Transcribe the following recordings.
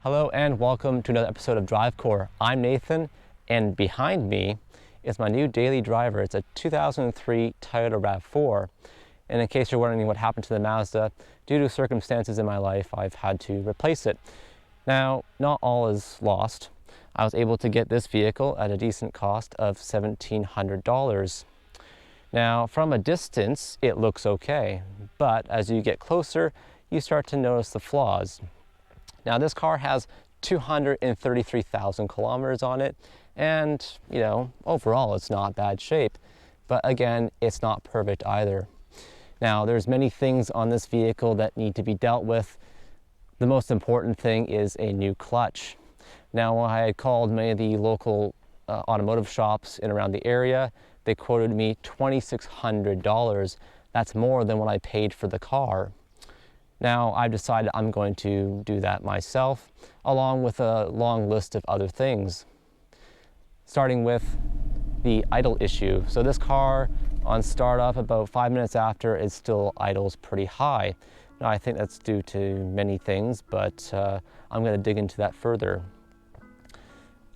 Hello and welcome to another episode of DriveCore. I'm Nathan, and behind me is my new daily driver. It's a 2003 Toyota RAV4. And in case you're wondering what happened to the Mazda, due to circumstances in my life, I've had to replace it. Now, not all is lost. I was able to get this vehicle at a decent cost of $1,700. Now, from a distance, it looks okay, but as you get closer, you start to notice the flaws. Now, this car has 233,000 kilometers on it, and, overall it's not bad shape. But again, it's not perfect either. Now, there's many things on this vehicle that need to be dealt with. The most important thing is a new clutch. Now, I had called many of the local automotive shops in around the area. They quoted me $2,600. That's more than what I paid for the car. Now, I've decided I'm going to do that myself, along with a long list of other things. Starting with the idle issue. So this car, on startup, about 5 minutes after, it still idles pretty high. Now, I think that's due to many things, but I'm going to dig into that further.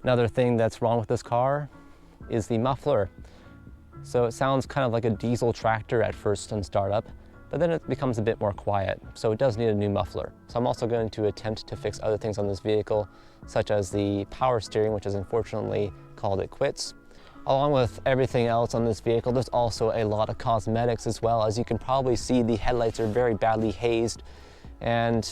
Another thing that's wrong with this car is the muffler. So it sounds kind of like a diesel tractor at first on startup, but then it becomes a bit more quiet, so it does need a new muffler. So I'm also going to attempt to fix other things on this vehicle, such as the power steering, which is unfortunately called it quits. Along with everything else on this vehicle, there's also a lot of cosmetics as well. As you can probably see, the headlights are very badly hazed, and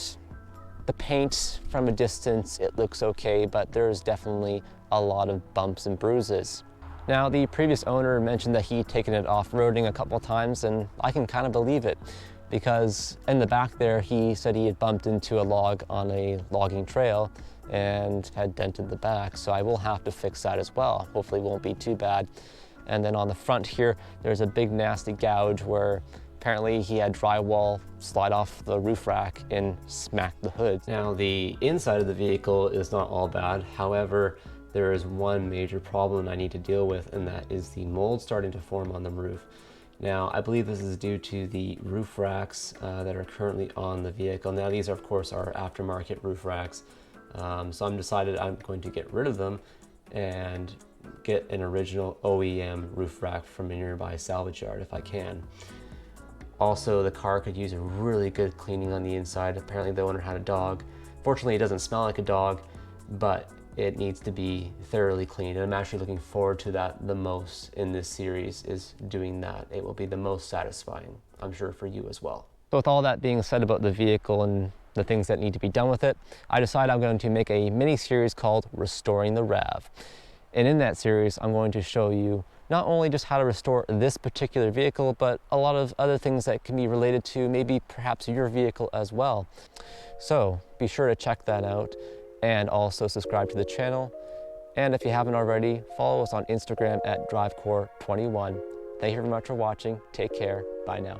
the paint from a distance, it looks okay, but there's definitely a lot of bumps and bruises. Now, the previous owner mentioned that he'd taken it off-roading a couple times, and I can kind of believe it, because in the back there, he said he had bumped into a log on a logging trail and had dented the back, so I will have to fix that as well. Hopefully it won't be too bad. And then on the front here, there's a big nasty gouge where apparently he had drywall slide off the roof rack and smack the hood. Now, the inside of the vehicle is not all bad. However, there is one major problem I need to deal with, and that is the mold starting to form on the roof. Now, I believe this is due to the roof racks that are currently on the vehicle. Now, these are, of course, are aftermarket roof racks. So I'm decided I'm going to get rid of them and get an original OEM roof rack from a nearby salvage yard if I can. Also, the car could use a really good cleaning on the inside. Apparently the owner had a dog. Fortunately, it doesn't smell like a dog, but it needs to be thoroughly cleaned, and I'm actually looking forward to that the most in this series, is doing that. It will be the most satisfying, I'm sure, for you as well. So with all that being said about the vehicle and the things that need to be done with it, I decided I'm going to make a mini-series called Restoring the RAV. And in that series, I'm going to show you not only just how to restore this particular vehicle, but a lot of other things that can be related to maybe perhaps your vehicle as well. So be sure to check that out, and also subscribe to the channel. And if you haven't already, follow us on Instagram at DriveCore21. Thank you very much for watching. Take care. Bye now.